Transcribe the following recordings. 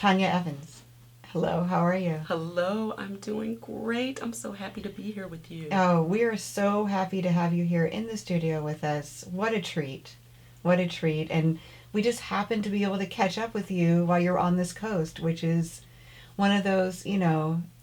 Tonya Evans. Hello, how are you? Hello, I'm doing great. I'm so happy to be here with you. Oh, we are so happy to have you here in the studio with us. What a treat. What a treat. And we just happened to be able to catch up with you while you're on this coast, which is one of those,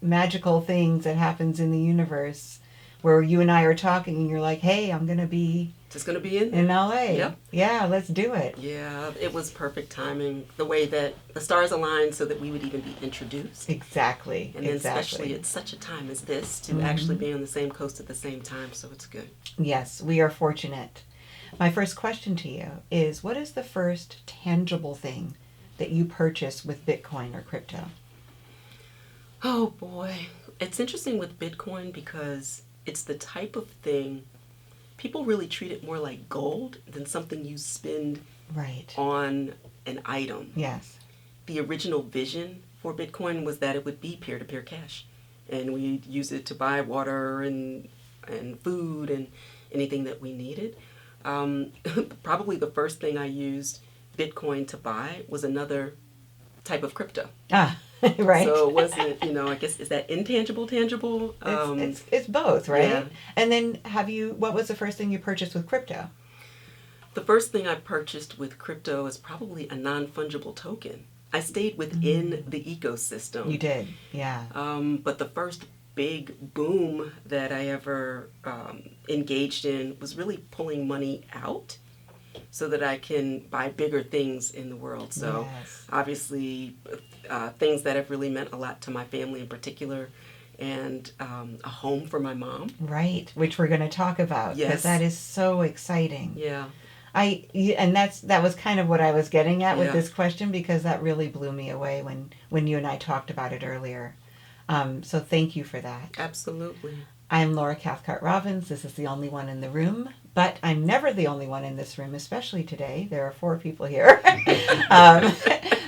magical things that happens in the universe where you and I are talking and you're like, hey, I'm going to be Just going to be in in LA. Yep. Yeah, let's do it. Yeah, it was perfect timing. The way that the stars aligned so that we would even be introduced. Exactly. And then especially at such a time as this to actually be on the same coast at the same time, so it's good. Yes, we are fortunate. My first question to you is, what is the first tangible thing that you purchased with Bitcoin or crypto? Oh boy. It's interesting with Bitcoin because it's the type of thing people really treat it more like gold than something you spend Right. on an item. Yes. The original vision for Bitcoin was that it would be peer-to-peer cash. And we'd use it to buy water and food and anything that we needed. Probably the first thing I used Bitcoin to buy was another type of crypto. Ah, right. So it wasn't, I guess, is that intangible, tangible? It's both, right? Yeah. And then what was the first thing you purchased with crypto? The first thing I purchased with crypto is probably a non-fungible token. I stayed within the ecosystem. You did, yeah. But the first big boom that I ever engaged in was really pulling money out so that I can buy bigger things in the world. So Yes. obviously things that have really meant a lot to my family in particular, and a home for my mom. Right, which we're going to talk about, because Yes. that is so exciting. Yeah. And that was kind of what I was getting at with Yeah. this question, because that really blew me away when you and I talked about it earlier. So thank you for that. Absolutely. I'm Laura Cathcart-Robbins. This is the only one in the room, but I'm never the only one in this room, especially today. There are 4 people here.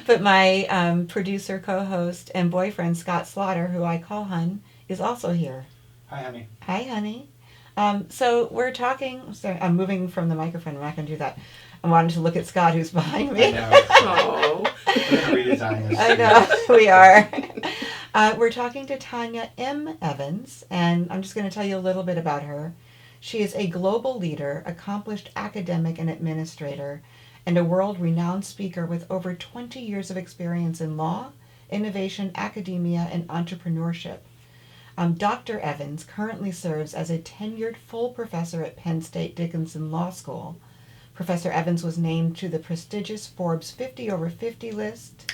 But my producer, co-host, and boyfriend, Scott Slaughter, who I call Hun, is also here. Hi, honey. Hi, honey. So we're talking. Sorry, I'm moving from the microphone. I'm not going to do that. I wanted to look at Scott, who's behind me. I know. Oh. We're going to redesign this. I know, we are. We're talking to Tonya M. Evans, and I'm just going to tell you a little bit about her. She is a global leader, accomplished academic and administrator, and a world-renowned speaker with over 20 years of experience in law, innovation, academia, and entrepreneurship. Dr. Evans currently serves as a tenured full professor at Penn State Dickinson Law School. Professor Evans was named to the prestigious Forbes 50 over 50 list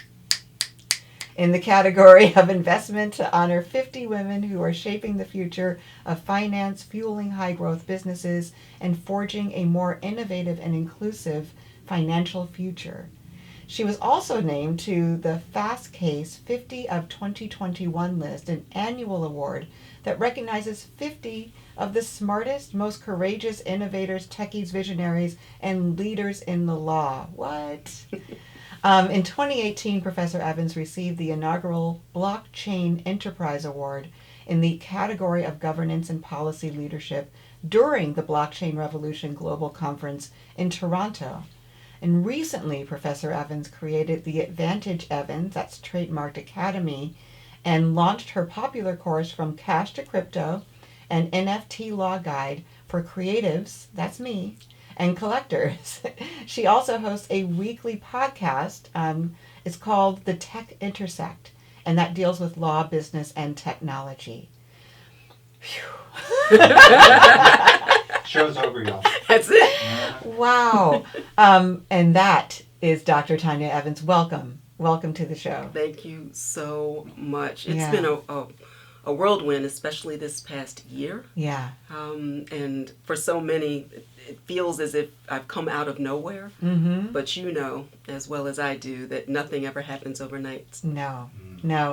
in the category of investment to honor 50 women who are shaping the future of finance, fueling high-growth businesses, and forging a more innovative and inclusive financial future. She was also named to the Fast Case 50 of 2021 list, an annual award that recognizes 50 of the smartest, most courageous innovators, techies, visionaries, and leaders in the law. What? In 2018, Professor Evans received the inaugural BlockChain Enterprise Award in the category of governance and policy leadership during the Blockchain Revolution Global Conference in Toronto. And recently, Professor Evans created the Advantage Evans, that's trademarked academy, and launched her popular course From Cash to Crypto, an NFT law guide for creatives, that's me, and collectors. She also hosts a weekly podcast. It's called The Tech Intersect, and that deals with law, business, and technology. Show's over, y'all. That's it. Wow. And that is Dr. Tonya Evans. Welcome. Welcome to the show. Thank you so much. It's Yeah. been a whirlwind, especially this past year. Yeah. And for so many, it feels as if I've come out of nowhere. Mm-hmm. But you know, as well as I do, that nothing ever happens overnight. No.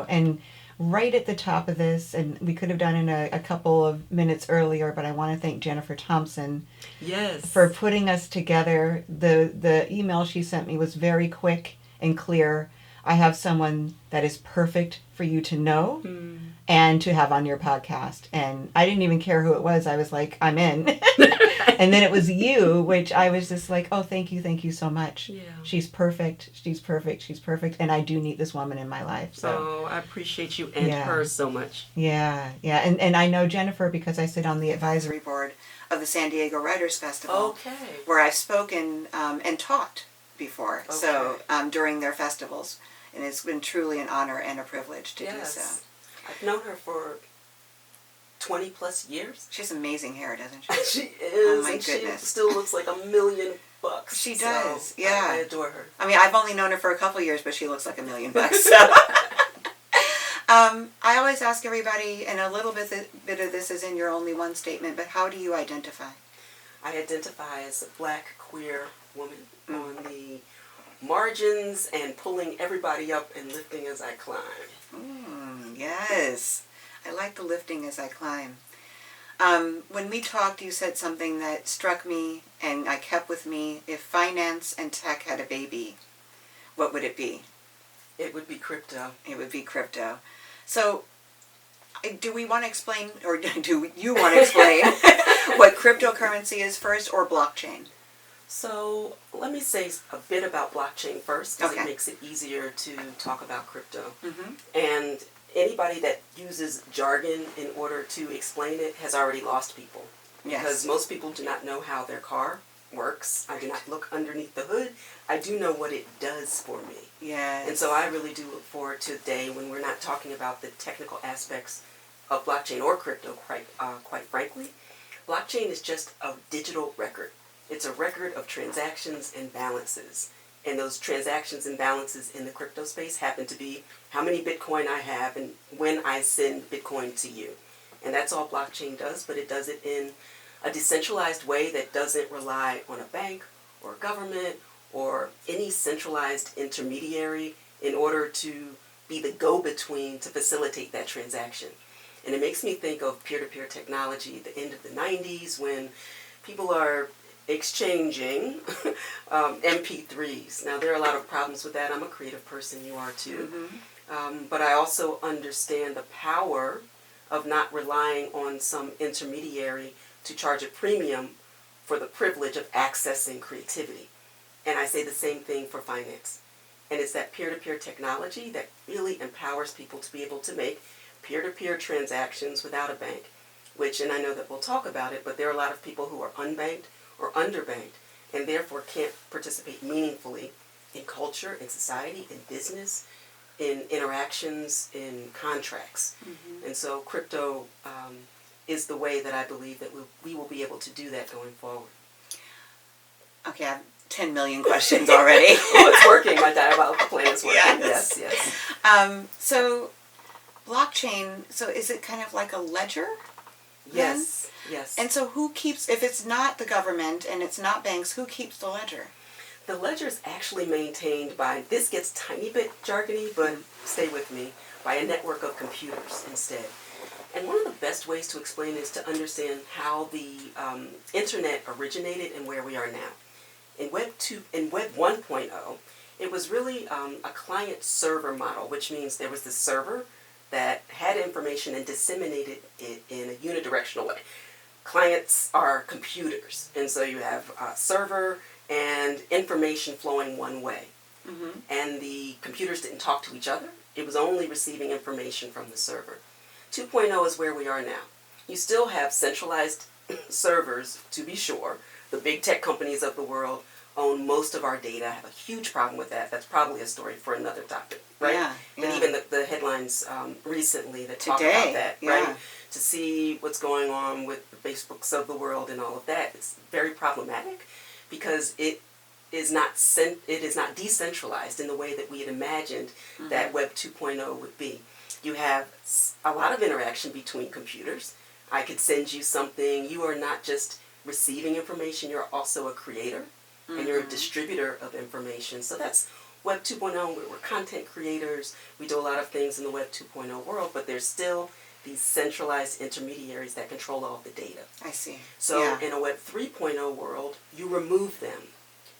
And right at the top of this, and we could have done it a couple of minutes earlier, but I want to thank Jennifer Thompson Yes. for putting us together. The email she sent me was very quick and clear. I have someone that is perfect for you to know and to have on your podcast. And I didn't even care who it was. I was like, I'm in. And then it was you, which I was just like, oh, thank you so much. Yeah. She's perfect. She's perfect. She's perfect. And I do need this woman in my life. So I appreciate you and her so much. Yeah. And I know Jennifer because I sit on the advisory board of the San Diego Writers Festival. Okay. Where I've spoken and taught before. Okay. So during their festivals. And it's been truly an honor and a privilege to do so. I've known her for 20 plus years. She has amazing hair, doesn't she? She is. Oh my and goodness. She still looks like $1,000,000. She does, so yeah. I adore her. I mean, I've only known her for a couple years, but she looks like $1,000,000. So. I always ask everybody, and a little bit of this is in your only one statement, but how do you identify? I identify as a Black queer woman on the margins and pulling everybody up and lifting as I climb. Yes. I like the lifting as I climb. When we talked, you said something that struck me and I kept with me. If finance and tech had a baby, what would it be? It would be crypto. It would be crypto. So, do we want to explain, or do you want to explain what cryptocurrency is first, or blockchain? So let me say a bit about blockchain first, because Okay. it makes it easier to talk about crypto. Mm-hmm. And anybody that uses jargon in order to explain it has already lost people. Yes. Because most people do not know how their car works. I do not look underneath the hood. I do know what it does for me. Yes. And so I really do look forward to a day when we're not talking about the technical aspects of blockchain or crypto, quite frankly. Blockchain is just a digital record. It's a record of transactions and balances. And those transactions and balances in the crypto space happen to be how many Bitcoin I have and when I send Bitcoin to you. And that's all blockchain does, but it does it in a decentralized way that doesn't rely on a bank or a government or any centralized intermediary in order to be the go-between to facilitate that transaction. And it makes me think of peer-to-peer technology at the end of the 90s when people are exchanging MP3s. Now, there are a lot of problems with that. I'm a creative person, you are too. Mm-hmm. But I also understand the power of not relying on some intermediary to charge a premium for the privilege of accessing creativity. And I say the same thing for finance. And it's that peer-to-peer technology that really empowers people to be able to make peer-to-peer transactions without a bank, which, and I know that we'll talk about it, but there are a lot of people who are unbanked or underbanked and therefore can't participate meaningfully in culture, in society, in business, in interactions, in contracts. Mm-hmm. And so crypto is the way that I believe that we will be able to do that going forward. Okay, I have 10 million questions already. Oh, it's working. My diabolical plan is working. Yes. Yes. So, blockchain, so is it kind of like a ledger? Yes. Yes. And so who keeps, if it's not the government and it's not banks, who keeps the ledger? The ledger is actually maintained by, this gets tiny bit jargony, but stay with me, by a network of computers instead. And one of the best ways to explain is to understand how the internet originated and where we are now. In Web 1.0, it was really a client-server model, which means there was this server that had information and disseminated it in a unidirectional way. Clients are computers, and so you have a server and information flowing one way. Mm-hmm. And the computers didn't talk to each other. It was only receiving information from the server. 2.0 is where we are now. You still have centralized servers, to be sure. The big tech companies of the world own most of our data. I have a huge problem with that. That's probably a story for another topic, right? Yeah. But even the headlines recently that talk about that, right? To see what's going on with the Facebooks of the world and all of that, it's very problematic because it is not decentralized in the way that we had imagined that Web 2.0 would be. You have a lot of interaction between computers. I could send you something. You are not just receiving information, you're also a creator and you're a distributor of information. So that's Web 2.0. We're content creators. We do a lot of things in the Web 2.0 world, but there's still these centralized intermediaries that control all the data. I see. So in a Web 3.0 world, you remove them.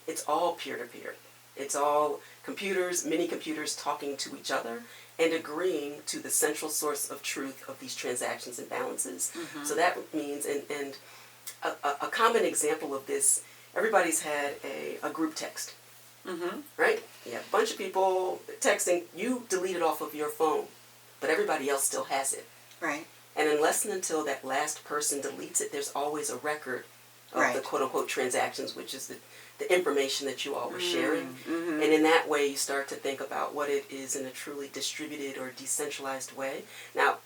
It's all peer-to-peer. It's all computers, mini computers talking to each other and agreeing to the central source of truth of these transactions and balances. Mm-hmm. So that means, and a common example of this, everybody's had a group text, Mm-hmm. right? You have a bunch of people texting, you delete it off of your phone, but everybody else still has it. Right. And unless and until that last person deletes it, there's always a record of Right. the quote-unquote transactions, which is the information that you all were sharing. Mm-hmm. And in that way, you start to think about what it is in a truly distributed or decentralized way. Now,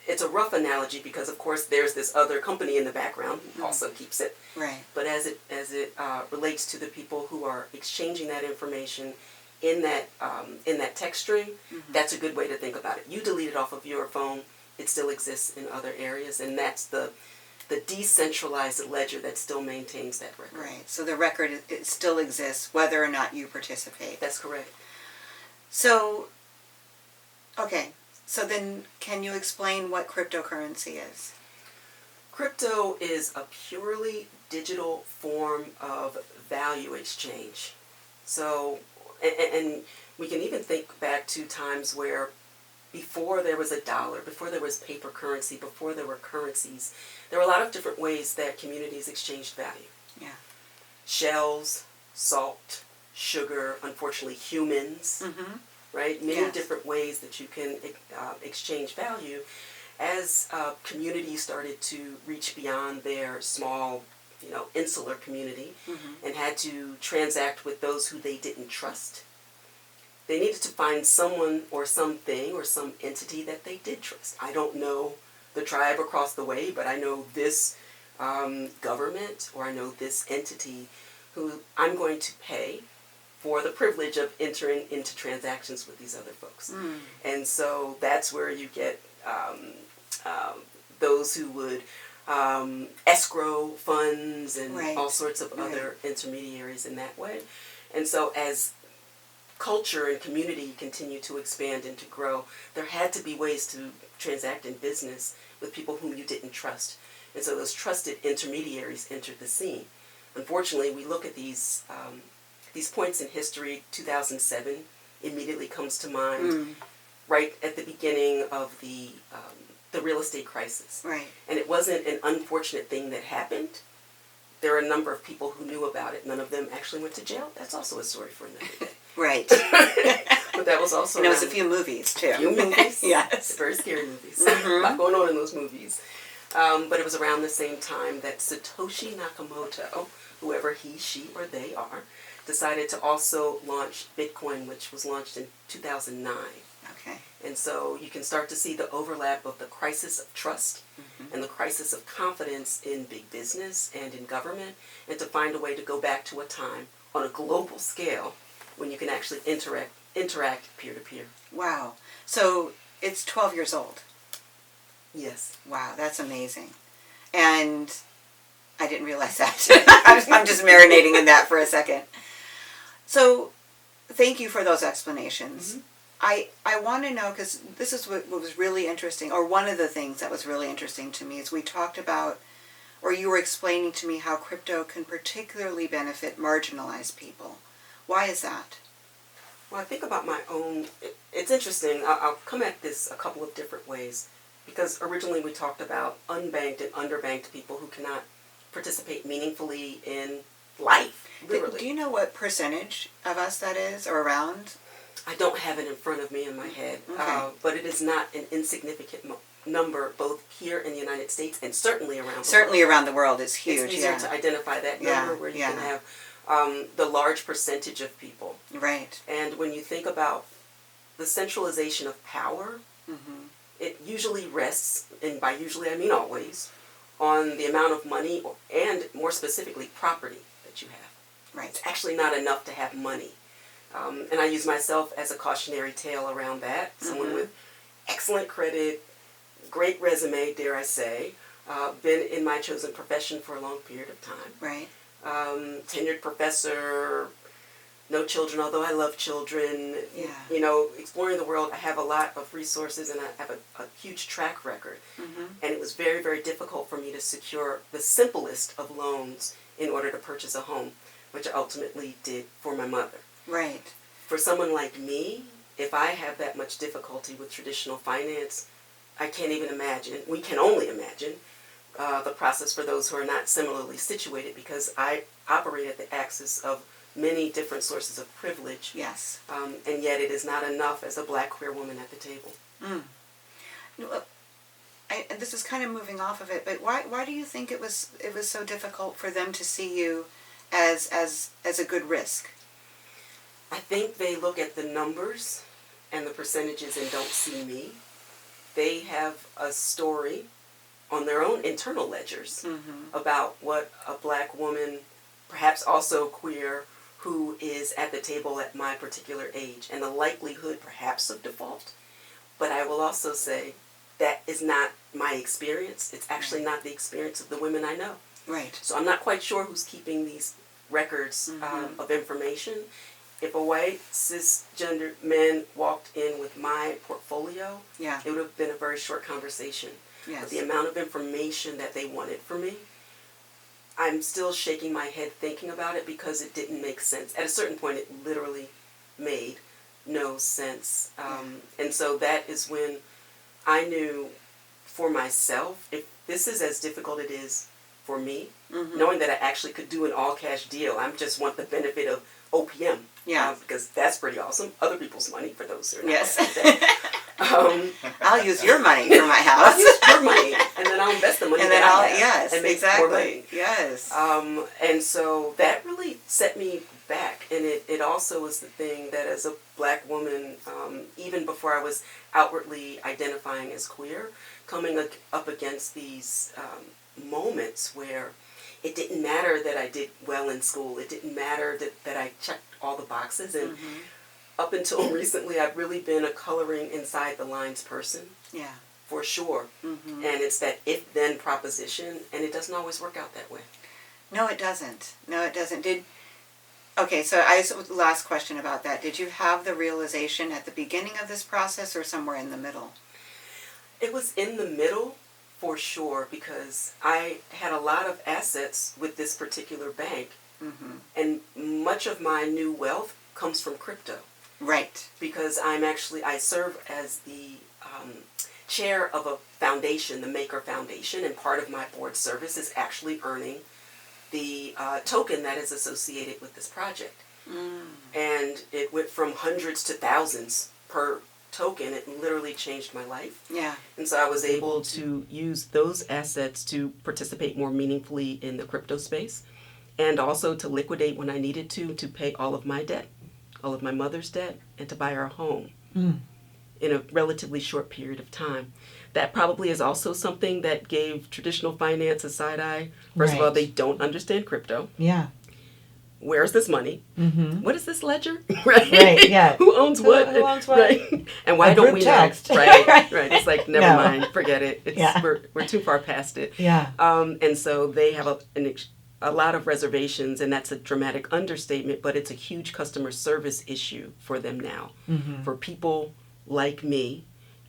it's a rough analogy because, of course, there's this other company in the background who also keeps it. Right. But as it relates to the people who are exchanging that information in that text string, Mm-hmm. that's a good way to think about it. You delete it off of your phone, it still exists in other areas, and that's the decentralized ledger that still maintains that record. Right. So the record, it still exists whether or not you participate. That's correct. So, okay. So then can you explain what cryptocurrency is? Crypto is a purely digital form of value exchange. So, and we can even think back to times where before there was a dollar, before there was paper currency, before there were currencies, there were a lot of different ways that communities exchanged value. Yeah. Shells, salt, sugar, unfortunately humans, Mm-hmm. right? Many Yes. different ways that you can exchange value. As communities started to reach beyond their small, insular community Mm-hmm. and had to transact with those who they didn't trust, they needed to find someone or something or some entity that they did trust. I don't know the tribe across the way, but I know this government, or I know this entity who I'm going to pay for the privilege of entering into transactions with these other folks. Mm. And so that's where you get those who would escrow funds and Right. all sorts of other intermediaries in that way. And so as culture and community continue to expand and to grow, there had to be ways to transact in business with people whom you didn't trust. And so those trusted intermediaries entered the scene. Unfortunately, we look at these points in history. 2007 immediately comes to mind, Mm. right at the beginning of the real estate crisis. Right. And it wasn't an unfortunate thing that happened. There are a number of people who knew about it. None of them actually went to jail. That's also a story for another day. Right. But that was also And it was a around- few movies, too. few movies. Yes. Very scary movies. Mhm. A lot going on in those movies. But it was around the same time that Satoshi Nakamoto, whoever he, she, or they are, decided to also launch Bitcoin, which was launched in 2009. Okay. And so you can start to see the overlap of the crisis of trust Mm-hmm. and the crisis of confidence in big business and in government, and to find a way to go back to a time on a global scale when you can actually interact peer-to-peer. Wow. So it's 12 years old. Yes. Wow, that's amazing. And I didn't realize that. I'm just marinating in that for a second. So thank you for those explanations. Mhm. I want to know, because this is what was really interesting, or one of the things that was really interesting to me, is we talked about, or you were explaining to me how crypto can particularly benefit marginalized people. Why is that? Well, I think about my own, it's interesting. I'll come at this a couple of different ways, because originally we talked about unbanked and underbanked people who cannot participate meaningfully in life, literally. Do you know what percentage of us that is, or around? I don't have it in front of me in my head, Okay. but it is not an insignificant number, both here in the United States and certainly around the Certainly world. around the world it's huge. It's easier yeah. to identify that number where you can have the large percentage of people. Right. And when you think about the centralization of power, Mm-hmm. it usually rests, and by usually I mean always, on the amount of money and more specifically property that you have. Right. It's actually not enough to have money. And I use myself as a cautionary tale around that. Someone Mhm. with excellent credit, great resume, dare I say, been in my chosen profession for a long period of time. Right. Tenured professor, no children, although I love children. Yeah. Exploring the world, I have a lot of resources and I have a huge track record. Mm-hmm. And it was very, very difficult for me to secure the simplest of loans in order to purchase a home, which I ultimately did for my mother. Right. For someone like me, if I have that much difficulty with traditional finance, I can't even imagine, we can only imagine, the process for those who are not similarly situated, because I operate at the axis of many different sources of privilege. Yes. And yet it is not enough as a Black queer woman at the table. Mm. And this is kind of moving off of it, but why do you think it was so difficult for them to see you as a good risk? I think they look at the numbers and the percentages and don't see me. They have a story on their own internal ledgers about what a Black woman, perhaps also queer, who is at the table at my particular age, and the likelihood perhaps of default. But I will also say that is not my experience. It's actually not the experience of the women I know. Right. So I'm not quite sure who's keeping these records of information. If a white cisgender man walked in with my portfolio, Yeah. it would have been a very short conversation. Yes. But the amount of information that they wanted from me, I'm still shaking my head thinking about it because it didn't make sense. At a certain point, it literally made no sense. And so that is when I knew for myself, if this is as difficult it is for me, knowing that I actually could do an all-cash deal, I just want the benefit of OPM. Yeah. Because that's pretty awesome. Other people's money, for those who are not. Yes. I'll use your money for my house. I'll use your money, and then I'll invest the money And then that I'll, I have yes, and make exactly. more money. Yes. And so that really set me back. And it also was the thing that as a Black woman, even before I was outwardly identifying as queer, coming up against these moments where it didn't matter that I did well in school. It didn't matter that I checked all the boxes. And up until recently, I've really been a coloring inside the lines person. Yeah. For sure. And it's that if-then proposition, and it doesn't always work out that way. No, it doesn't. No, it doesn't. So last question about that. Did you have the realization at the beginning of this process or somewhere in the middle? It was in the middle, for sure, because I had a lot of assets with this particular bank, and much of my new wealth comes from crypto. Right. Because I serve as the chair of a foundation, the Maker Foundation, and part of my board service is actually earning the token that is associated with this project. And it went from hundreds to thousands per token. It literally changed my life. Yeah. And so I was able to use those assets to participate more meaningfully in the crypto space, and also to liquidate when I needed to pay all of my debt, all of my mother's debt, and to buy our home in a relatively short period of time. That probably is also something that gave traditional finance a side eye. First of all, they don't understand crypto. Yeah. Where's this money? What is this ledger? Right? Right, yeah. Who owns what? Who owns what? Right. And why don't we text. know? Right. It's like, never mind, forget it. Yeah. We're too far past it. Yeah. And so they have a lot of reservations, and that's a dramatic understatement, but it's a huge customer service issue for them now. For people like me,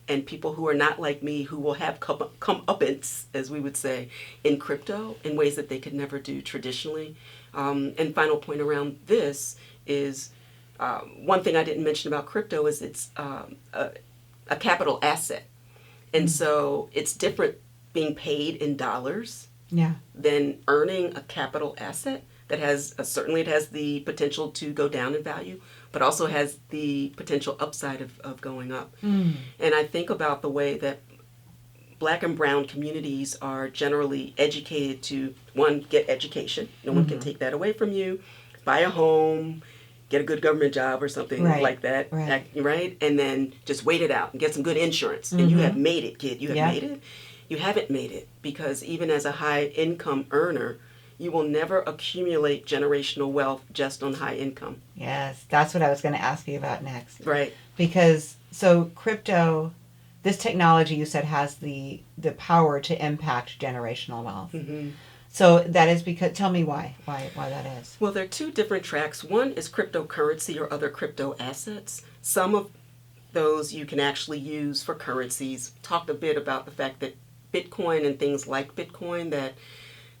and people who are not like me, who will have comeuppance, as we would say, in crypto in ways that they could never do traditionally. And final point around this is, one thing I didn't mention about crypto is it's a capital asset. And so it's different being paid in dollars than earning a capital asset that has, certainly it has the potential to go down in value, but also has the potential upside of going up. And I think about the way that Black and brown communities are generally educated to, one, get education. No one can take that away from you. Buy a home, get a good government job or something like that. Right? And then just wait it out and get some good insurance. And you have made it, kid. You have made it. You haven't made it, because even as a high income earner, you will never accumulate generational wealth just on high income. Yes, that's what I was going to ask you about next. Right. Because, so crypto, this technology you said has the power to impact generational wealth. So that is because, tell me why that is. Well, there are two different tracks. One is cryptocurrency or other crypto assets. Some of those you can actually use for currencies. Talked a bit about the fact that Bitcoin and things like Bitcoin that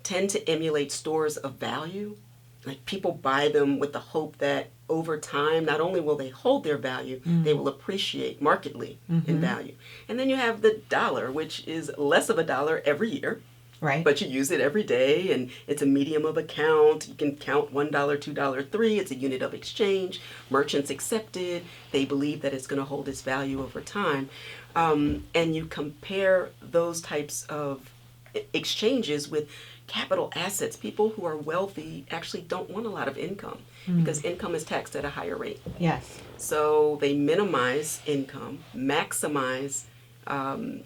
tend to emulate stores of value. Like, people buy them with the hope that over time, not only will they hold their value, they will appreciate markedly in value. And then you have the dollar, which is less of a dollar every year. Right. But you use it every day, and it's a medium of account. You can count $1, $2, $3. It's a unit of exchange. Merchants accept it. They believe that it's going to hold its value over time. And you compare those types of exchanges with capital assets. People who are wealthy actually don't want a lot of income because income is taxed at a higher rate. Yes. So they minimize income, maximize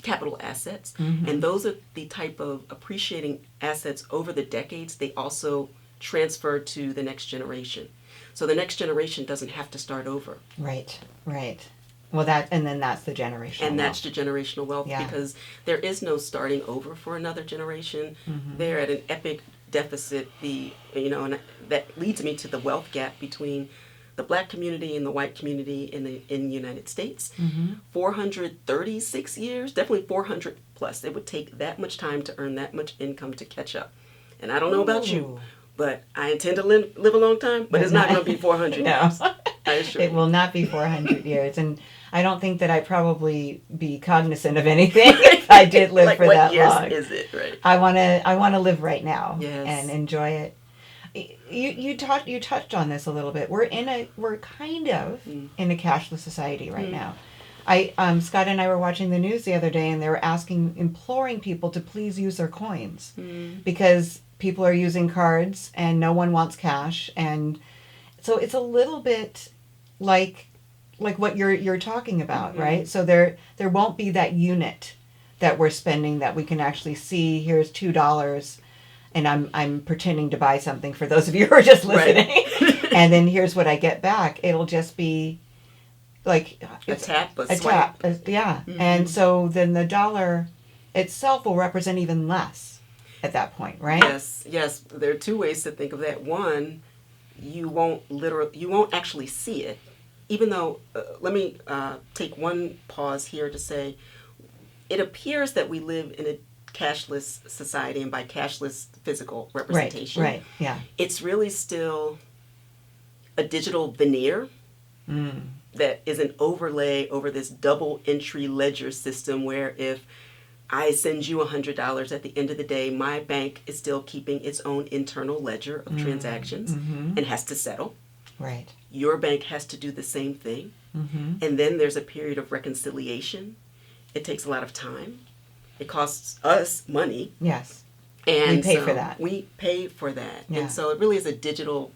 capital assets, and those are the type of appreciating assets over the decades. They also transfer to the next generation. So the next generation doesn't have to start over. Right. Right. Well, that's the generational And wealth. that's the generational wealth because there is no starting over for another generation. They're at an epic deficit. And that leads me to the wealth gap between the Black community and the white community in the United States. 436 years, definitely 400 plus. It would take that much time to earn that much income to catch up. And I don't know about you, but I intend to live a long time, but it's not going to be 400 years. I assure you. It will not be 400 years. And I don't think that I'd probably be cognizant of anything if I did live like for what that years long. is it, right? I want to live right now Yes. and enjoy it. You touched on this a little bit. We're kind of in a cashless society right now. Scott and I were watching the news the other day, and they were imploring people to please use their coins because people are using cards and no one wants cash, and so it's a little bit like what you're talking about, right? So there won't be that unit that we're spending that we can actually see. Here's $2. And I'm pretending to buy something for those of you who are just listening. Right. And then here's what I get back. It'll just be like a tap, a swipe. tap. Yeah. And so then the dollar itself will represent even less at that point, right? Yes. There are two ways to think of that. One, you won't actually see it. Even though, let me take one pause here to say, it appears that we live in a cashless society, and by cashless, physical representation. Right, yeah. It's really still a digital veneer that is an overlay over this double entry ledger system where if I send you $100 at the end of the day, my bank is still keeping its own internal ledger of transactions and has to settle. Right. Your bank has to do the same thing. And then there's a period of reconciliation. It takes a lot of time. It costs us money. Yes. And we pay for that. We pay for that. Yeah. And so it really is a digital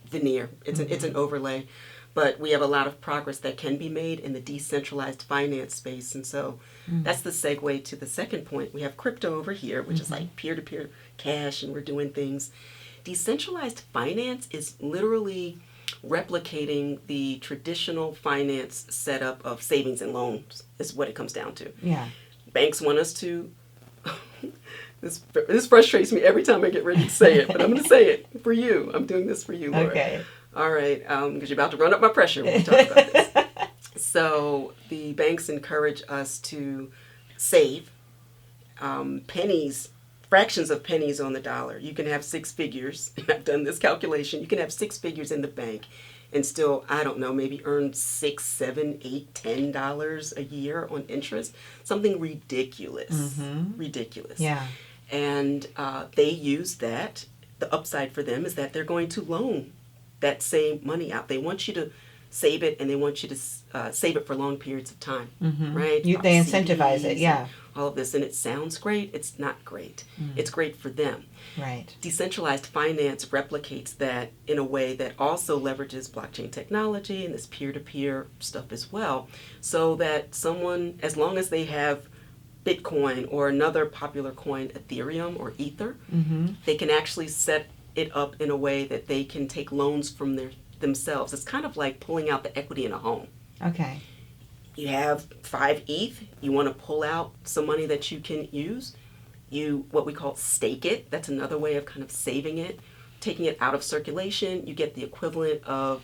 veneer. It's an overlay. But we have a lot of progress that can be made in the decentralized finance space. And so that's the segue to the second point. We have crypto over here, which is like peer-to-peer cash, and we're doing things. Decentralized finance is literally replicating the traditional finance setup of savings and loans is what it comes down to. Yeah. Banks want us to, this frustrates me every time I get ready to say it, but I'm going to say it for you. I'm doing this for you, Laura. Okay. All right, because you're about to run up my pressure when we talk about this. So the banks encourage us to save pennies, fractions of pennies on the dollar. You can have six figures. I've done this calculation. You can have six figures in the bank and still, I don't know, maybe earn $6, $7, $8, $10 a year on interest. Something ridiculous. Ridiculous. Yeah. And they use that. The upside for them is that they're going to loan that same money out. They want you to save it, and they want you to save it for long periods of time, right? They incentivize it, yeah. All of this, and it sounds great. It's not great. It's great for them. Right. Decentralized finance replicates that in a way that also leverages blockchain technology and this peer-to-peer stuff as well, so that someone, as long as they have Bitcoin or another popular coin, Ethereum or Ether, they can actually set it up in a way that they can take loans from themselves. It's kind of like pulling out the equity in a home. Okay. You have 5 ETH, you want to pull out some money that you can use. You, what we call stake it, that's another way of kind of saving it, taking it out of circulation. You get the equivalent of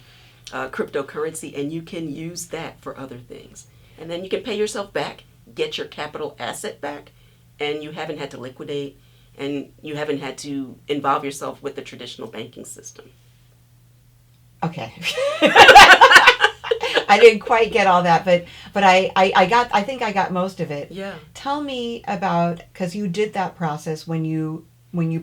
cryptocurrency, and you can use that for other things. And then you can pay yourself back, get your capital asset back, and you haven't had to liquidate, and you haven't had to involve yourself with the traditional banking system. Okay. I didn't quite get all that, but I think I got most of it. Yeah. Tell me about, because you did that process when you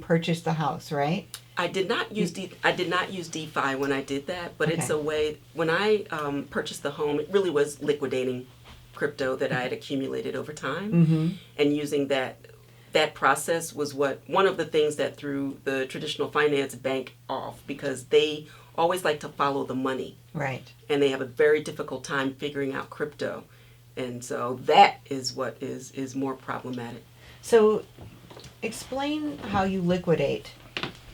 purchased the house, right? I did not use DeFi when I did that, but it's Okay. a way. When I purchased the home, it really was liquidating crypto that I had accumulated over time, Mm-hmm. and using that process was one of the things that threw the traditional finance bank off, because they always like to follow the money, Right. and they have a very difficult time figuring out crypto, and so that is what is more problematic. So explain how you liquidate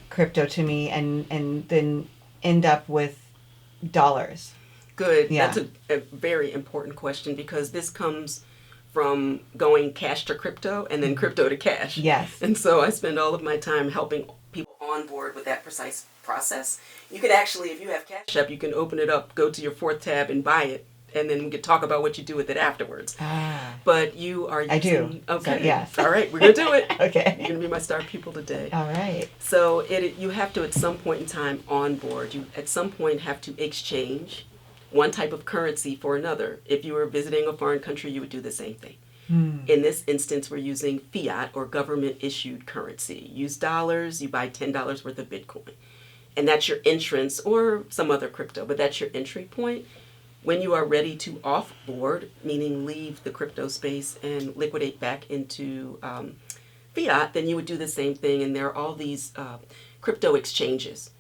crypto to me and then end up with dollars. Good. Yeah. That's a very important question, because this comes from going cash to crypto and then crypto to cash. Yes. And so I spend all of my time helping people on board with that precise process. You can actually, if you have Cash App, you can open it up, go to your fourth tab and buy it, and then we can talk about what you do with it afterwards. Ah. But you are using... I do. Okay. So, yes. All right, we're going to do it. Okay. You're going to be my star pupil today. All right. So you have to, at some point in time, on board. You at some point have to exchange one type of currency for another. If you were visiting a foreign country, you would do the same thing. In this instance, we're using fiat or government-issued currency. Use dollars, you buy $10 worth of Bitcoin. And that's your entrance, or some other crypto, but that's your entry point. When you are ready to offboard, meaning leave the crypto space and liquidate back into fiat, then you would do the same thing. And there are all these crypto exchanges.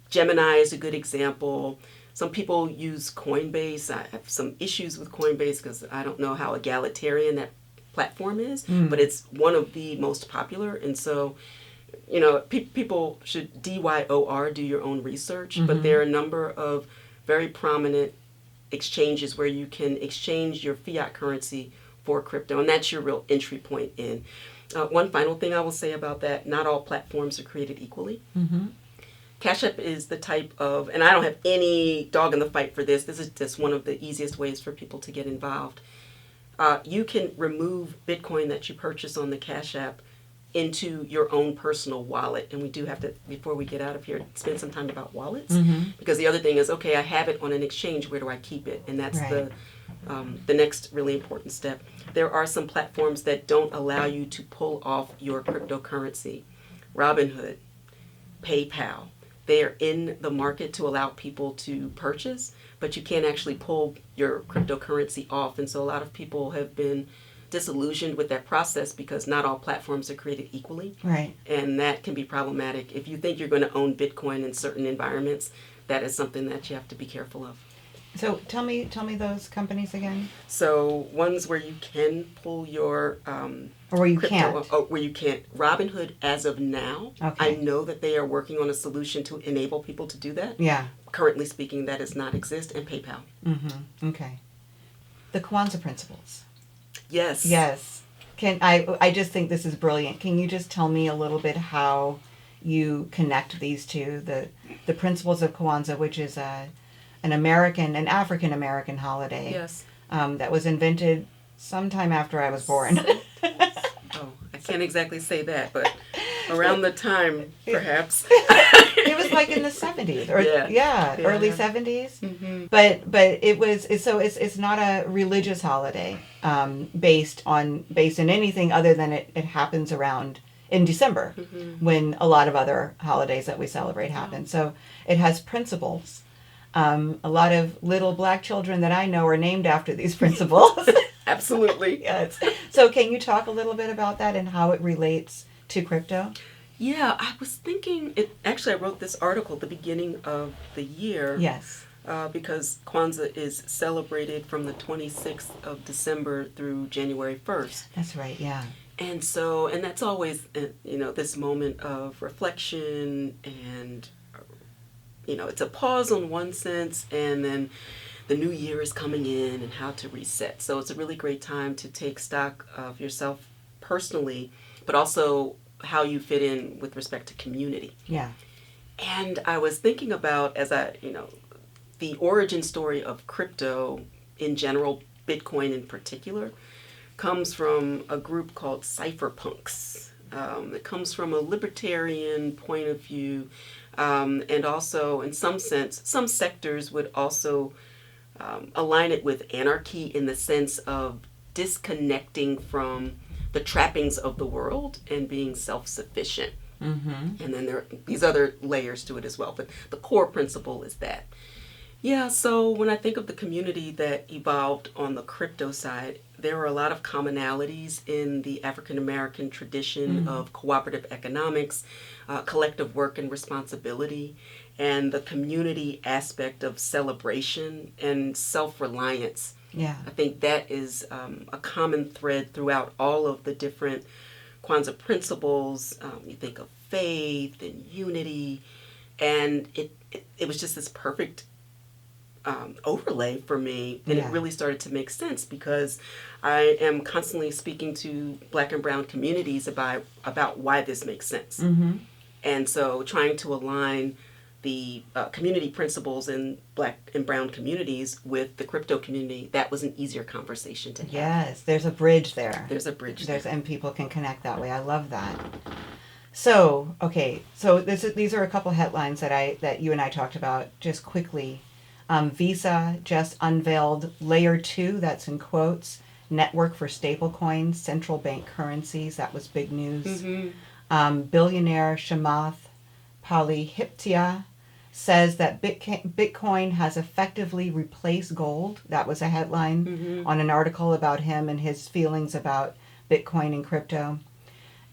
Gemini is a good example. Some people use Coinbase. I have some issues with Coinbase because I don't know how egalitarian that platform is, but it's one of the most popular. And so, people should DYOR, do your own research, but there are a number of very prominent exchanges where you can exchange your fiat currency for crypto, and that's your real entry point in. One final thing I will say about that, not all platforms are created equally. Cash App is the type of, and I don't have any dog in the fight for this. This is just one of the easiest ways for people to get involved. You can remove Bitcoin that you purchase on the Cash App into your own personal wallet. And we do have to, before we get out of here, spend some time about wallets. Because the other thing is, okay, I have it on an exchange. Where do I keep it? And that's Right. the next really important step. There are some platforms that don't allow you to pull off your cryptocurrency. Robinhood, PayPal. They are in the market to allow people to purchase, but you can't actually pull your cryptocurrency off. And so a lot of people have been disillusioned with that process because not all platforms are created equally. Right. And that can be problematic. If you think you're going to own Bitcoin in certain environments, that is something that you have to be careful of. So tell me those companies again. So ones where you can pull your Or where you crypto, can't. where you can't. Robinhood, as of now, Okay. I know that they are working on a solution to enable people to do that. Yeah. Currently speaking, that does not exist. And PayPal. Okay. The Kwanzaa principles. Yes. Yes. I just think this is brilliant. Can you just tell me a little bit how you connect these two? The principles of Kwanzaa, which is an African American holiday. Yes. That was invented sometime after I was born. Oh, I can't exactly say that, but around the time, perhaps. It was like in the 70s or Yeah. early 70s. But it's not a religious holiday based in anything other than it happens around in December when a lot of other holidays that we celebrate happen. So it has principles. A lot of little black children that I know are named after these principles. Absolutely. Yes. So can you talk a little bit about that and how it relates to crypto? Yeah, I was thinking, actually I wrote this article at the beginning of the year. Yes. Because Kwanzaa is celebrated from the 26th of December through January 1st. That's right, yeah. And so, and that's always, this moment of reflection and, it's a pause on one sense, and then the new year is coming in and how to reset. So it's a really great time to take stock of yourself personally, but also how you fit in with respect to community. Yeah. And I was thinking about, the origin story of crypto in general, Bitcoin in particular, comes from a group called cypherpunks. It comes from a libertarian point of view, and also, in some sense, some sectors would also align it with anarchy in the sense of disconnecting from the trappings of the world and being self-sufficient. Mm-hmm. And then there are these other layers to it as well. But the core principle is that. Yeah, so when I think of the community that evolved on the crypto side, there were a lot of commonalities in the African American tradition of cooperative economics, collective work and responsibility, and the community aspect of celebration and self-reliance. Yeah. I think that is a common thread throughout all of the different Kwanzaa principles. You think of faith and unity, and it was just this perfect overlay for me, and Yeah. it really started to make sense because I am constantly speaking to Black and Brown communities about why this makes sense. Mm-hmm. And so trying to align the community principles in Black and Brown communities with the crypto community, that was an easier conversation to have. Yes, there's a bridge there. There's a bridge there. And people can connect that way. I love that. So, okay, so these are a couple headlines that you and I talked about just quickly. Visa just unveiled Layer 2, that's in quotes, network for stablecoins, central bank currencies. That was big news. Mm-hmm. Billionaire Chamath Palihapitiya says that Bitcoin has effectively replaced gold. That was a headline on an article about him and his feelings about Bitcoin and crypto.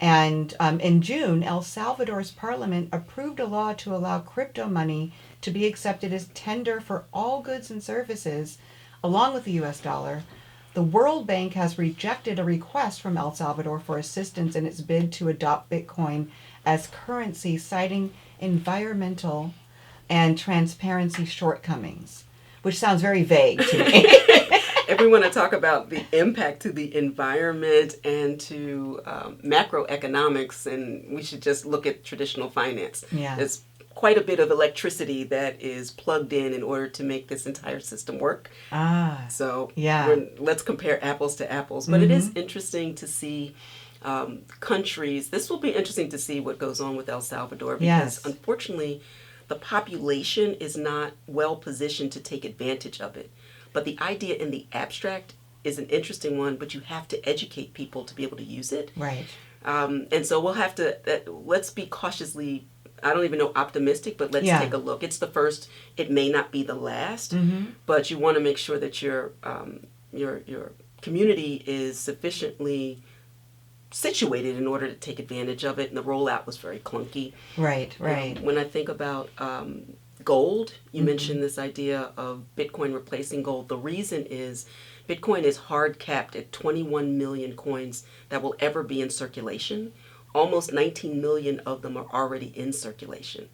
And in June, El Salvador's parliament approved a law to allow crypto money to be accepted as tender for all goods and services, along with the US dollar. The World Bank has rejected a request from El Salvador for assistance in its bid to adopt Bitcoin as currency, citing environmental and transparency shortcomings, which sounds very vague to me. If we want to talk about the impact to the environment and to macroeconomics, and we should just look at traditional finance. Yeah. There's quite a bit of electricity that is plugged in order to make this entire system work. So yeah. Let's compare apples to apples. But it is interesting to see countries. This will be interesting to see what goes on with El Salvador because unfortunately the population is not well positioned to take advantage of it. But the idea in the abstract is an interesting one, but you have to educate people to be able to use it. Right. And so we'll have to, let's be cautiously, I don't even know optimistic, but let's take a look. It's the first, it may not be the last, but you want to make sure that your community is sufficiently situated in order to take advantage of it, and the rollout was very clunky. Right. When I think about gold, you mentioned this idea of Bitcoin replacing gold. The reason is Bitcoin is hard capped at 21 million coins that will ever be in circulation. Almost 19 million of them are already in circulation,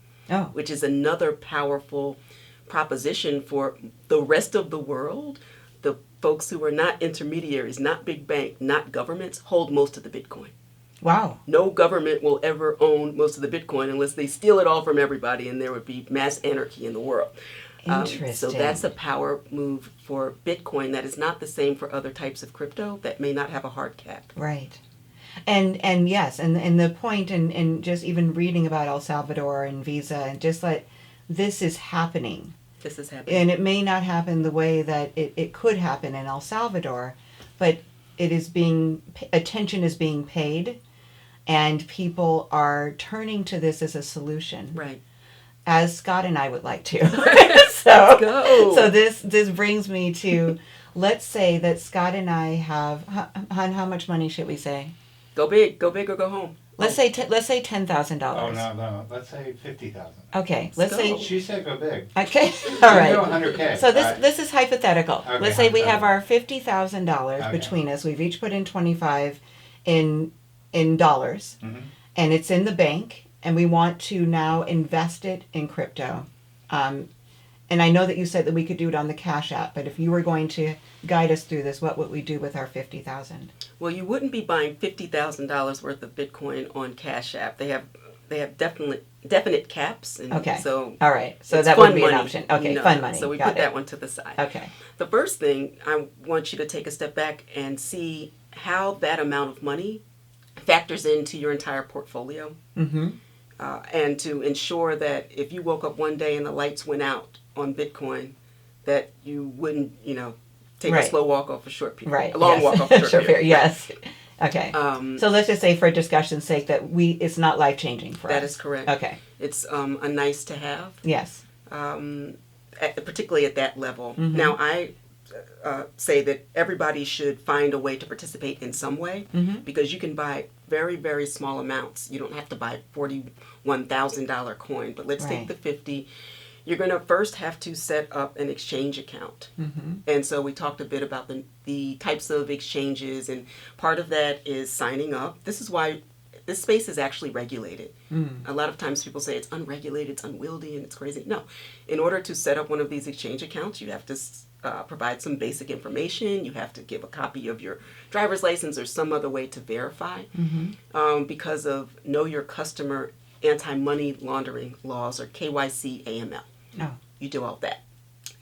which is another powerful proposition for the rest of the world. The folks who are not intermediaries, not big bank, not governments, hold most of the Bitcoin. Wow. No government will ever own most of the Bitcoin unless they steal it all from everybody, and there would be mass anarchy in the world. Interesting. So that's a power move for Bitcoin that is not the same for other types of crypto that may not have a hard cap. Right. And yes, and the point in just even reading about El Salvador and Visa and just like this is happening. This is happening. And it may not happen the way that it could happen in El Salvador, but attention is being paid. And people are turning to this as a solution. Right. As Scott and I would like to. Let's go. So this brings me to, let's say that Scott and I have, how much money should we say? Go big or go home. Let's say $10,000. Oh, no. Let's say 50,000. Okay. Let's say. She said go big. Okay. All right. Go 100K. So this is hypothetical. Okay, Let's say we have our $50,000 Okay. between us. We've each put in 25 in dollars, and it's in the bank, and we want to now invest it in crypto. And I know that you said that we could do it on the Cash App, but if you were going to guide us through this, what would we do with our $50,000? Well, you wouldn't be buying $50,000 worth of Bitcoin on Cash App. They have definite caps. And okay. So all right. So it's that fun would be money. an option. Okay, No. fun money. So we Got put it. that one to the side. Okay. The first thing, I want you to take a step back and see how that amount of money factors into your entire portfolio. Mm-hmm. And to ensure that if you woke up one day and the lights went out on Bitcoin, that you wouldn't, take a Right. slow walk off a short period. Right. A long yes. walk off a short Short period. Yes. Okay. So let's just say, for discussion's sake, that it's not life changing for us. That is correct. Okay. It's a nice to have, Yes. particularly at that level. Mhm. Now, I say that everybody should find a way to participate in some way, Mhm. because you can buy very, very small amounts. You don't have to buy $41,000 coin, but let's Right. take the 50. You're going to first have to set up an exchange account. Mm-hmm. And so we talked a bit about the types of exchanges, and part of that is signing up. This is why this space is actually regulated. Mm. A lot of times people say it's unregulated, it's unwieldy, and it's crazy. No. In order to set up one of these exchange accounts, you have to provide some basic information. You have to give a copy of your driver's license or some other way to verify. Mm-hmm. Because of Know Your Customer anti-money laundering laws, or KYC AML. No. You do all that.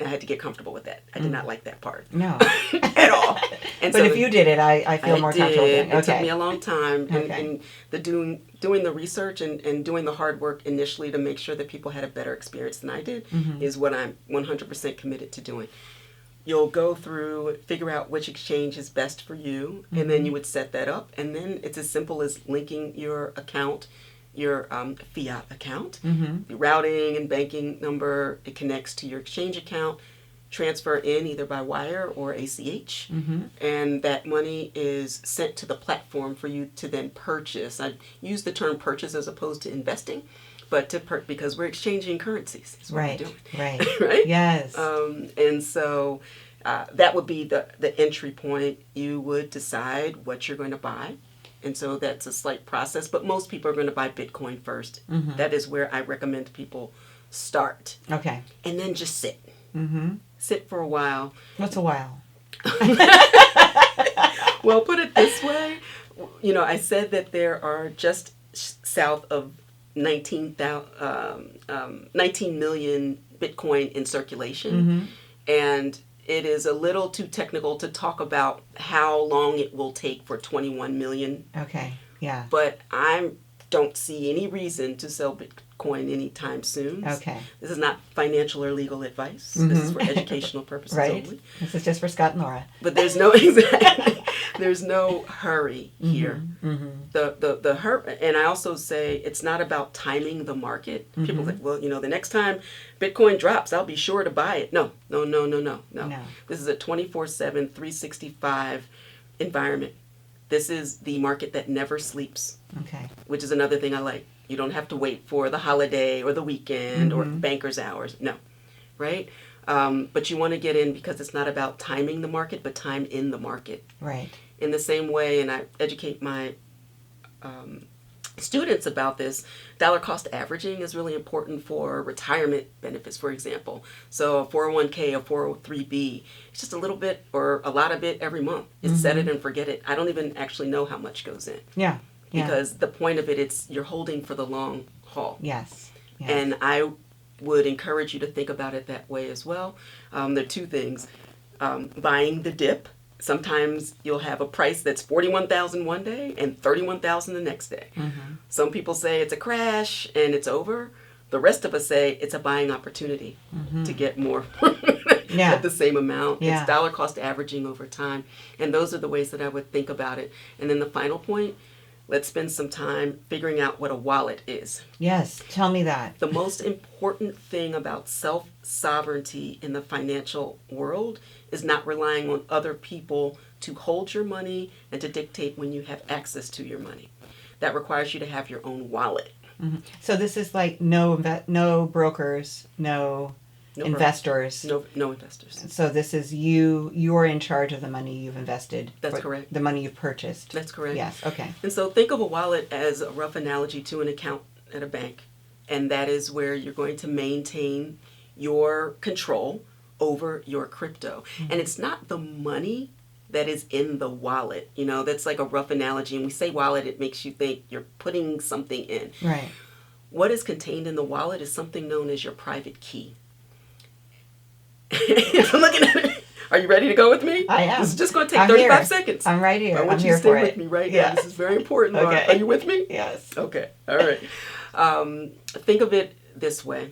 And I had to get comfortable with that. I did not like that part. No. At all. And But if you did it, I feel more comfortable doing it. It took Okay. me a long time. And, Okay. and the doing the research and doing the hard work initially to make sure that people had a better experience than I did Mhm. is what I'm 100% committed to doing. You'll go through, figure out which exchange is best for you, and then you would set that up. And then it's as simple as linking your account, your fiat account, Mm-hmm. the routing and banking number. It connects to your exchange account, transfer in either by wire or ACH, Mm-hmm. and that money is sent to the platform for you to then purchase. I use the term purchase as opposed to investing, but because we're exchanging currencies is what Right. we're doing. Right. Right? Yes. And so that would be the entry point. You would decide what you're going to buy. And so that's a slight process, but most people are going to buy Bitcoin first. Mhm. That is where I recommend people start. Okay. And then just sit. Mm-hmm. Sit for a while. What's a while? Well, put it this way. I said that there are just south of 19 million Bitcoin in circulation. Mm-hmm. And it is a little too technical to talk about how long it will take for 21 million. Okay. Yeah. But I don't see any reason to sell Bitcoin anytime soon. Okay. This is not financial or legal advice. Mhm. This is for educational purposes Right. only. This is just for Scott and Laura. But there's no there's no hurry here. Mm-hmm. The hurry, and I also say it's not about timing the market. People Mhm. think, well, the next time Bitcoin drops, I'll be sure to buy it. No. No. This is a 24/7, 365 environment. This is the market that never sleeps, Okay. which is another thing I like. You don't have to wait for the holiday or the weekend or Mhm. banker's hours. No, right? But you want to get in because it's not about timing the market, but time in the market. Right. In the same way, and I educate my students about this, dollar cost averaging is really important for retirement benefits, for example. So a 401k, a 403b, it's just a little bit or a lot of it every month. It's set it and forget it. I don't even actually know how much goes in. Yeah. Yeah. Because the point of it, you're holding for the long haul. Yes. Yes. And I would encourage you to think about it that way as well. There are two things. Buying the dip. Sometimes you'll have a price that's $41,000 one day and $31,000 the next day. Mm-hmm. Some people say it's a crash and it's over. The rest of us say it's a buying opportunity to get more Yeah. at the same amount. Yeah. It's dollar cost averaging over time. And those are the ways that I would think about it. And then the final point, let's spend some time figuring out what a wallet is. Yes. Tell me that. The most important thing about self-sovereignty in the financial world is not relying on other people to hold your money and to dictate when you have access to your money. That requires you to have your own wallet. Mm-hmm. So this is like no brokers, no No investors. No investors. So this is you're in charge of the money you've invested. That's or correct. The money you've purchased. That's correct. Yes. Okay. And so think of a wallet as a rough analogy to an account at a bank. And that is where you're going to maintain your control over your crypto. Mm-hmm. And it's not the money that is in the wallet. That's like a rough analogy. And we say wallet, it makes you think you're putting something in. Right. What is contained in the wallet is something known as your private key. I'm looking at it. Are you ready to go with me? I am. This is just going to take I'm 35 here. seconds. I'm right here. I want I'm you here to stay for with it. me right Yeah. now. This is very important, Laura. Okay. Are you with me? Yes. Okay. All right. Think of it this way.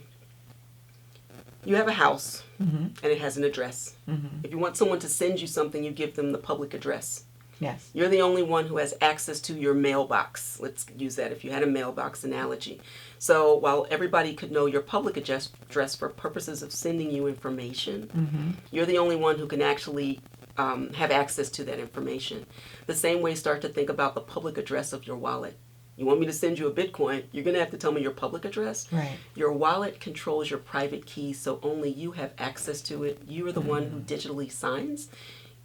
You have a house, and it has an address. If you want someone to send you something, you give them the public address. Yes. You're the only one who has access to your mailbox. Let's use that if you had a mailbox analogy. So while everybody could know your public address for purposes of sending you information, you're the only one who can actually have access to that information. The same way, start to think about the public address of your wallet. You want me to send you a Bitcoin, you're going to have to tell me your public address. Right. Your wallet controls your private key, so only you have access to it. You are the one who digitally signs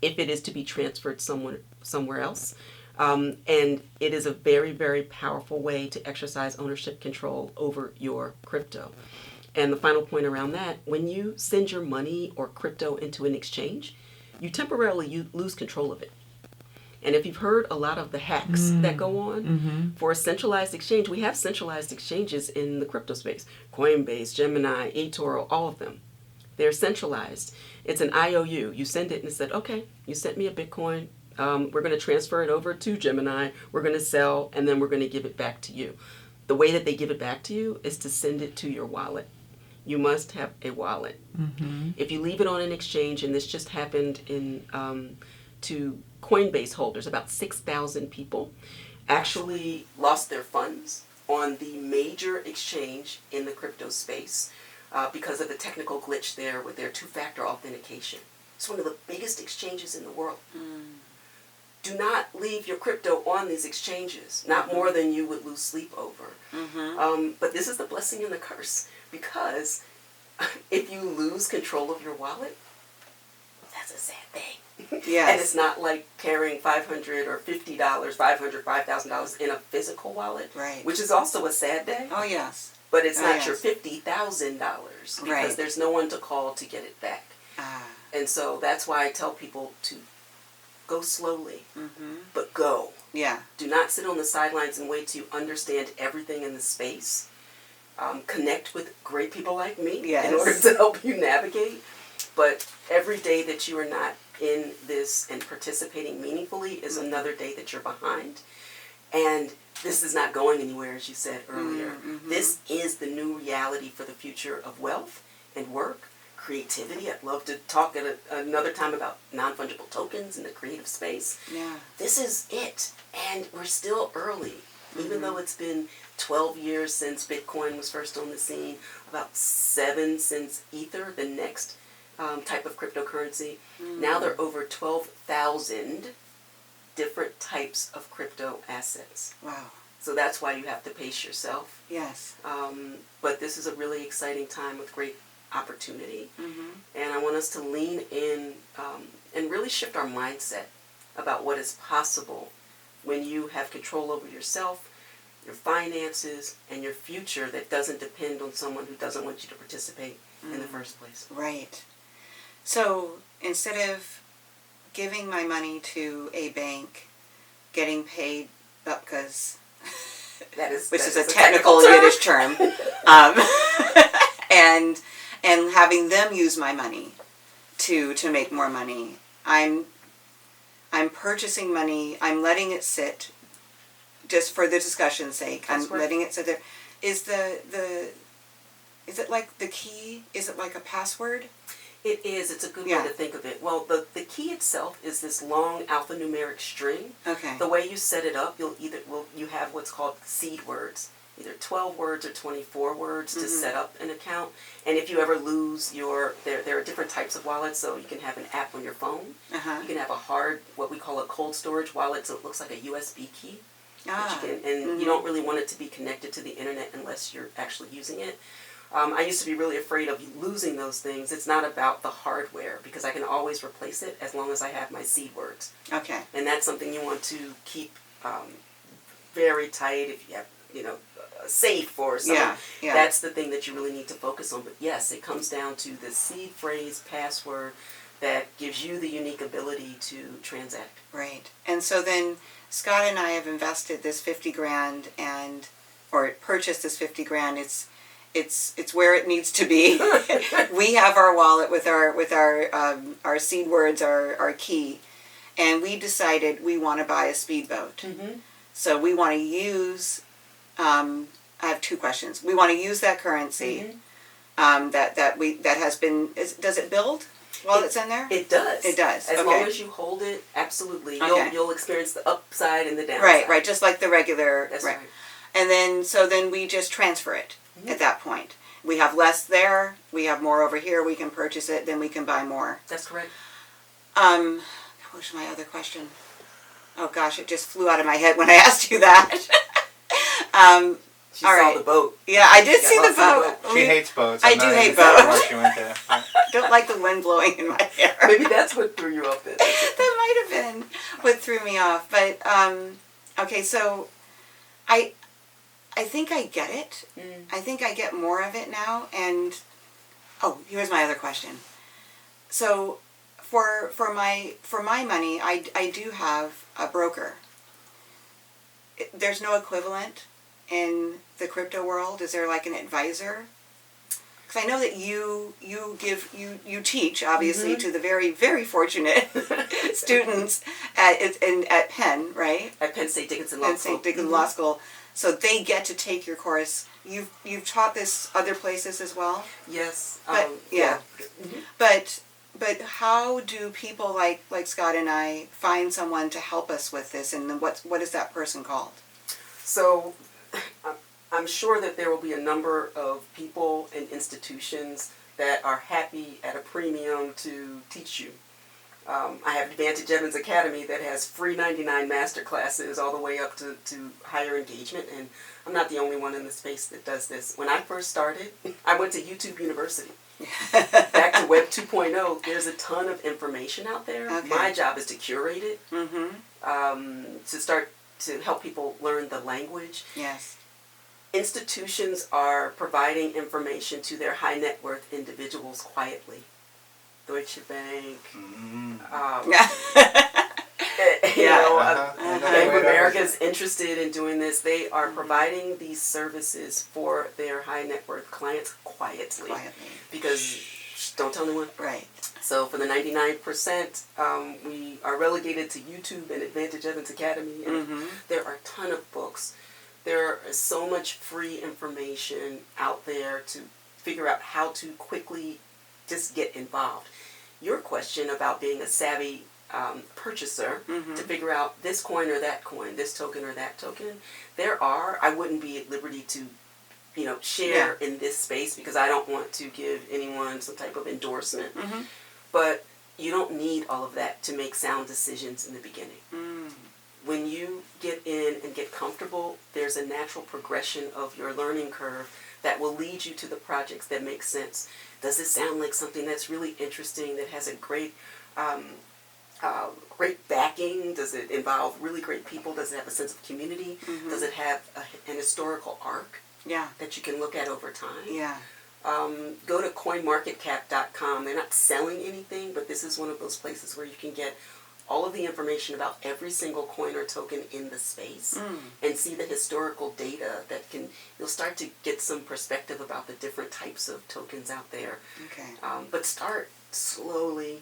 if it is to be transferred somewhere else. And it is a very, very powerful way to exercise ownership control over your crypto. And the final point around that, when you send your money or crypto into an exchange, you temporarily lose control of it. And if you've heard a lot of the hacks that go on, for a centralized exchange, we have centralized exchanges in the crypto space. Coinbase, Gemini, eToro, all of them. They're centralized. It's an IOU. You send it and it said, okay, you sent me a Bitcoin. We're going to transfer it over to Gemini. We're going to sell, and then we're going to give it back to you. The way that they give it back to you is to send it to your wallet. You must have a wallet. If you leave it on an exchange, and this just happened to Coinbase holders, about 6,000 people actually lost their funds on the major exchange in the crypto space because of the technical glitch there with their two-factor authentication. It's one of the biggest exchanges in the world. Do not leave your crypto on these exchanges, not more than you would lose sleep over. But this is the blessing and the curse, because if you lose control of your wallet, that's a sad thing. Yes. And it's not like carrying $500 or $50, $500, $5,000 in a physical wallet, Right. which is also a sad day. Oh, yes. But it's Oh, not yes. your $50,000 because Right. there's no one to call to get it back. Ah. And so that's why I tell people to go slowly, but go. Yeah. Do not sit on the sidelines and wait to understand everything in the space. Connect with great people like me Yes. in order to help you navigate. But every day that you are not in this and participating meaningfully is another day that you're behind. And this is not going anywhere, as you said earlier. This is the new reality for the future of wealth and work, creativity. I'd love to talk at another time about non-fungible tokens in the creative space. Yeah. This is it. And we're still early. Even though it's been 12 years since Bitcoin was first on the scene, about 7 since Ether, the next type of cryptocurrency. Now there are over 12,000 different types of crypto assets. Wow. So that's why you have to pace yourself. Yes. But this is a really exciting time with great opportunity. And I want us to lean in and really shift our mindset about what is possible when you have control over yourself, your finances, and your future that doesn't depend on someone who doesn't want you to participate in the first place. Right. So instead of giving my money to a bank, getting paid, because which is a technical Yiddish term, and having them use my money to make more money, I'm purchasing money. I'm letting it sit, just for the discussion's sake. That's I'm right. letting it sit there. Is it like the key? Is it like a password? It is. It's a good Yeah. way to think of it. Well, the key itself is this long alphanumeric string. Okay. The way you set it up, you have what's called seed words, either 12 words or 24 words to set up an account. And if you ever lose there are different types of wallets. So you can have an app on your phone. You can have a what we call a cold storage wallet. So it looks like a USB key. You don't really want it to be connected to the internet unless you're actually using it. I used to be really afraid of losing those things. It's not about the hardware, because I can always replace it as long as I have my seed words. Okay. And that's something you want to keep very tight if you have, safe or something. Yeah. That's the thing that you really need to focus on. But yes, it comes down to the seed phrase password that gives you the unique ability to transact. Right. And so then Scott and I have invested this $50,000 or purchased this $50,000. it's where it needs to be. We have our wallet with our seed words, our key, and we decided we want to buy a speedboat. Mm-hmm. So we want to use. I have two questions. We want to use that currency that has been. Does it build while it's in there? It does. It does. As okay. long as you hold it, absolutely. Okay. You'll experience the upside and the downside. Right. Just like the regular. That's right. And then we just transfer it at that point. We have less there. We have more over here. We can purchase it. Then we can buy more. That's correct. What was my other question? Oh gosh, it just flew out of my head when I asked you that. She all saw right. the boat. Yeah, I did see the lost boat. She hates boats. I I'm do not hate even sure boats. where she went there. Yeah. Don't like the wind blowing in my hair. Maybe that's what threw you off. That might have been what threw me off. But okay, so I think I get it. I think I get more of it now. And here's my other question. So for my money, I do have a broker. There's no equivalent in the crypto world. Is there like an advisor? Because I know that you teach obviously to the very, very fortunate students at Penn, right? At Penn State Dickinson Law School. Penn State Dickinson Law School. So they get to take your course. You've taught this other places as well. Yes. But, But how do people like Scott and I find someone to help us with this, and what is that person called? So I'm sure that there will be a number of people and institutions that are happy at a premium to teach you. I have Advantage Evans Academy that has free 99 master classes all the way up to higher engagement, and I'm not the only one in the space that does this. When I first started, I went to YouTube University. Back to Web 2.0, there's a ton of information out there. Okay. My job is to curate it, to start to help people learn the language. Yes. Institutions are providing information to their high net worth individuals quietly. Deutsche Bank, Bank of America is interested in doing this. They are providing these services for their high net worth clients quietly. Because don't tell anyone. Right. So for the 99%, we are relegated to YouTube and Advantage Evans Academy, and there are a ton of books. There is so much free information out there to figure out how to quickly just get involved. Your question about being a savvy purchaser to figure out this coin or that coin, this token or that token, I wouldn't be at liberty to share in this space because I don't want to give anyone some type of endorsement. But you don't need all of that to make sound decisions in the beginning. When you get in and get comfortable, there's a natural progression of your learning curve that will lead you to the projects that make sense. Does it sound like something that's really interesting, that has a great great backing? Does it involve really great people? Does it have a sense of community? Does it have an historical arc that you can look at over time? Go to coinmarketcap.com. They're not selling anything, but this is one of those places where you can get all of the information about every single coin or token in the space and see the historical data you'll start to get some perspective about the different types of tokens out there. But start slowly.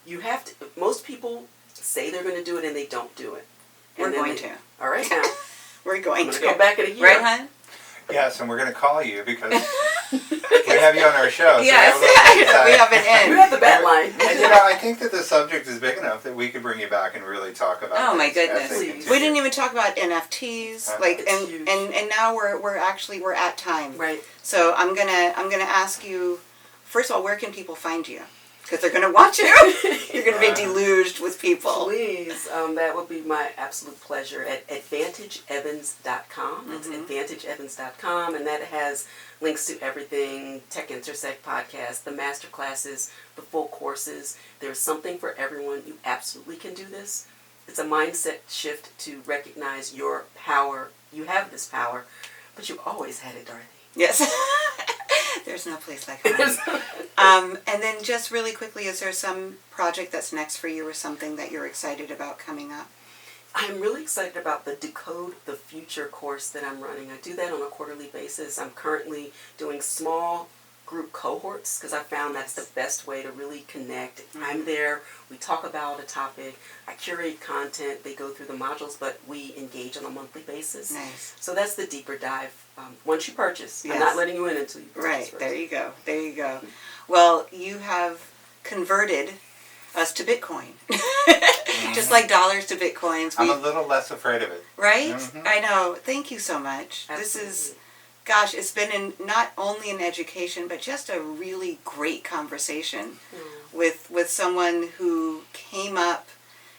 You have to, most people say they're going to do it and they don't do it. We're going to. All right, now. We're going to. Go back in a year. Right, hon? Yes, and we're going to call you because we have you on our show. So Yes, we have an end. You have the bat line. And I think that the subject is big enough that we could bring you back and really talk about. Oh my things as goodness! they We continue. didn't even talk about NFTs, and now we're at time. Right. So I'm gonna ask you, first of all, where can people find you? Because they're gonna want you. You're gonna be deluged with people. Please, that would be my absolute pleasure at advantageevans.com. That's advantageevans.com, and that has links to everything, Tech Intersect podcast, the master classes, the full courses. There's something for everyone. You absolutely can do this. It's a mindset shift to recognize your power. You have this power, but you always had it, Dorothy. Yes. There's no place like home. And then just really quickly, is there some project that's next for you or something that you're excited about coming up? I'm really excited about the Decode the Future course that I'm running. I do that on a quarterly basis. I'm currently doing small group cohorts because I found that's the best way to really connect. I'm there, we talk about a topic, I curate content, they go through the modules, but we engage on a monthly basis. Nice. So that's the deeper dive. Once you purchase, Yes. I'm not letting you in until you purchase. Right, first. there you go. There you go. Well, you have converted us to Bitcoin. Just like dollars to Bitcoins. I'm a little less afraid of it. Right? Mhm. I know. Thank you so much. Absolutely. This is, gosh, it's been not only an education, but just a really great conversation with someone who came up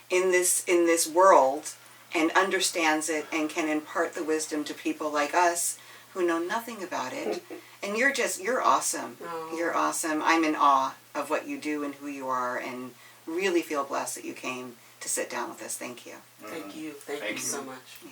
in this world and understands it and can impart the wisdom to people like us who know nothing about it. And you're awesome. Oh. You're awesome. I'm in awe of what you do and who you are, and really feel blessed that you came to sit down with us. Thank you. Thank you. Thank you so much. Yeah.